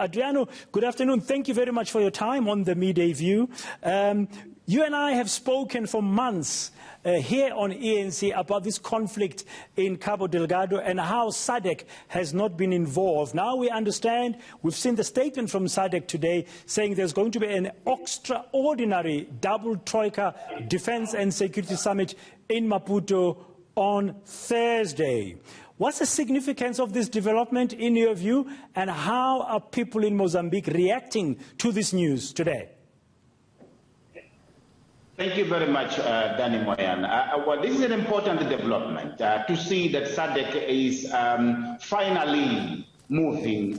Adriano, good afternoon. Thank you very much for your time on the Midday View. You and I have spoken for months here on ANC about this conflict in Cabo Delgado and how SADC has not been involved. Now we understand, we've seen the statement from SADC today saying there's going to be an extraordinary double troika defense and security summit in Maputo on Thursday. What's the significance of this development in your view, and how are people in Mozambique reacting to this news today? Thank you very much, Danny Moyan. Well, this is an important development to see that SADC is finally moving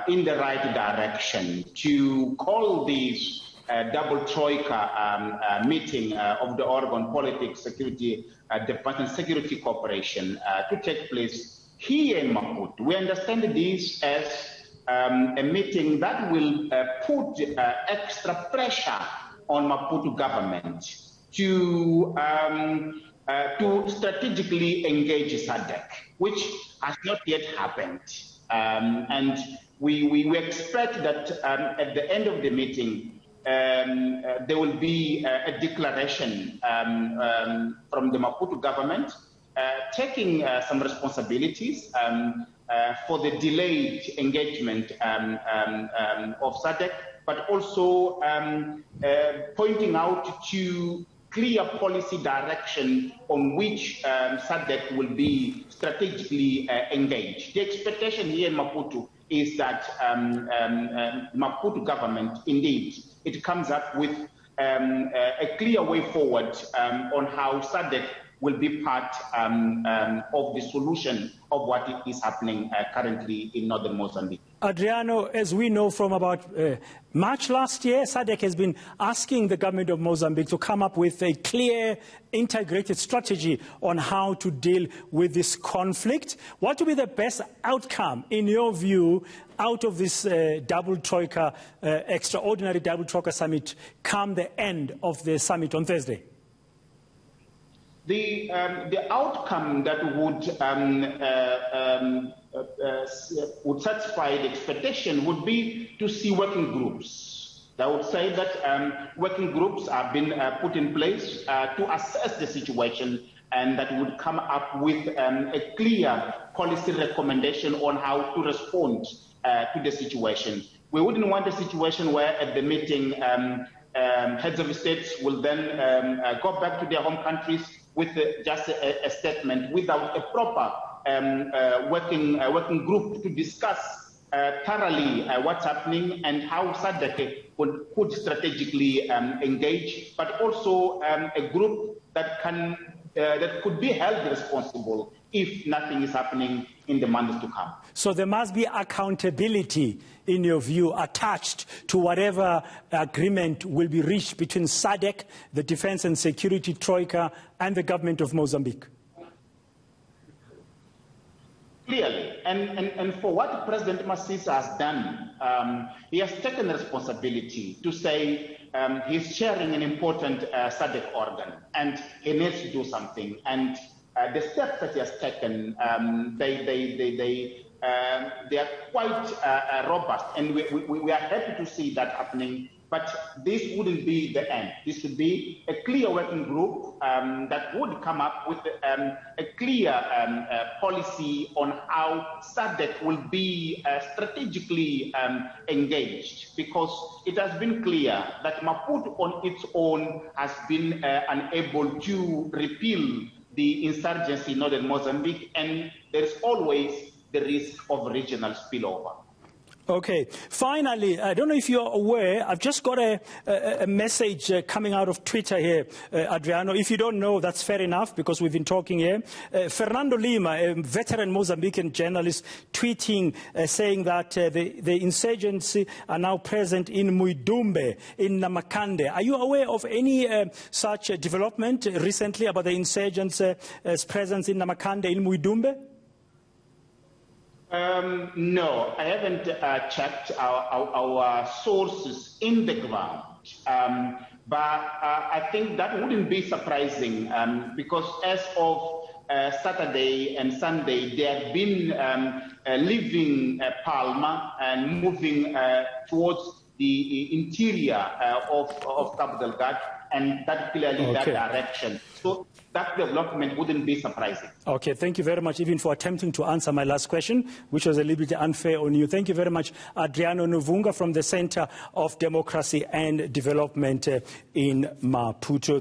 in the right direction to call this double troika meeting of the Oregon Politics, Security, Defense and Security Cooperation to take place here in Maputo. We understand this as a meeting that will put extra pressure on Maputo government to strategically engage SADC, which has not yet happened. And we expect that at the end of the meeting, there will be a declaration from the Maputo government taking some responsibilities for the delayed engagement of SADC, but also pointing out to clear policy direction on which SADC will be strategically engaged. The expectation here in Maputo is that Maputo government, indeed, it comes up with a clear way forward on how SADC will be part of the solution of what is happening currently in northern Mozambique. Adriano, as we know from about March last year, SADC has been asking the government of Mozambique to come up with a clear, integrated strategy on how to deal with this conflict. What will be the best outcome, in your view, out of this double troika, extraordinary double troika summit come the end of the summit on Thursday? The outcome that would satisfy the expectation would be to see working groups. I would say that working groups have been put in place to assess the situation, and that would come up with a clear policy recommendation on how to respond to the situation. We wouldn't want a situation where at the meeting heads of states will then go back to their home countries with just a statement without a proper working group to discuss thoroughly what's happening and how SADC could strategically engage, but also a group that could be held responsible if nothing is happening in the months to come. So there must be accountability, in your view, attached to whatever agreement will be reached between SADC, the Defense and Security Troika, and the government of Mozambique. Clearly, and for what President Masisa has done, he has taken responsibility to say he's chairing an important SADC organ, and he needs to do something. And the steps that he has taken, they are quite robust, and we are happy to see that happening. But this wouldn't be the end. This would be a clear working group that would come up with a clear policy on how SADC will be strategically engaged, because it has been clear that Maputo on its own has been unable to repeal the insurgency in northern Mozambique, and there is always the risk of regional spillover. Okay. Finally, I don't know if you're aware, I've just got a message coming out of Twitter here, Adriano. If you don't know, that's fair enough, because we've been talking here. Fernando Lima, a veteran Mozambican journalist, tweeting, saying that the insurgency are now present in Muidumbe, in Namakande. Are you aware of any such development recently about the insurgency's presence in Namakande, in Muidumbe? No, I haven't checked our sources in the ground, but I think that wouldn't be surprising because as of Saturday and Sunday, they have been leaving Palma and moving towards the interior of Cabo Delgado, and particularly that direction. So that development wouldn't be surprising. Okay, thank you very much, even for attempting to answer my last question, which was a little bit unfair on you. Thank you very much, Adriano Nuvunga from the Center of Democracy and Development in Maputo.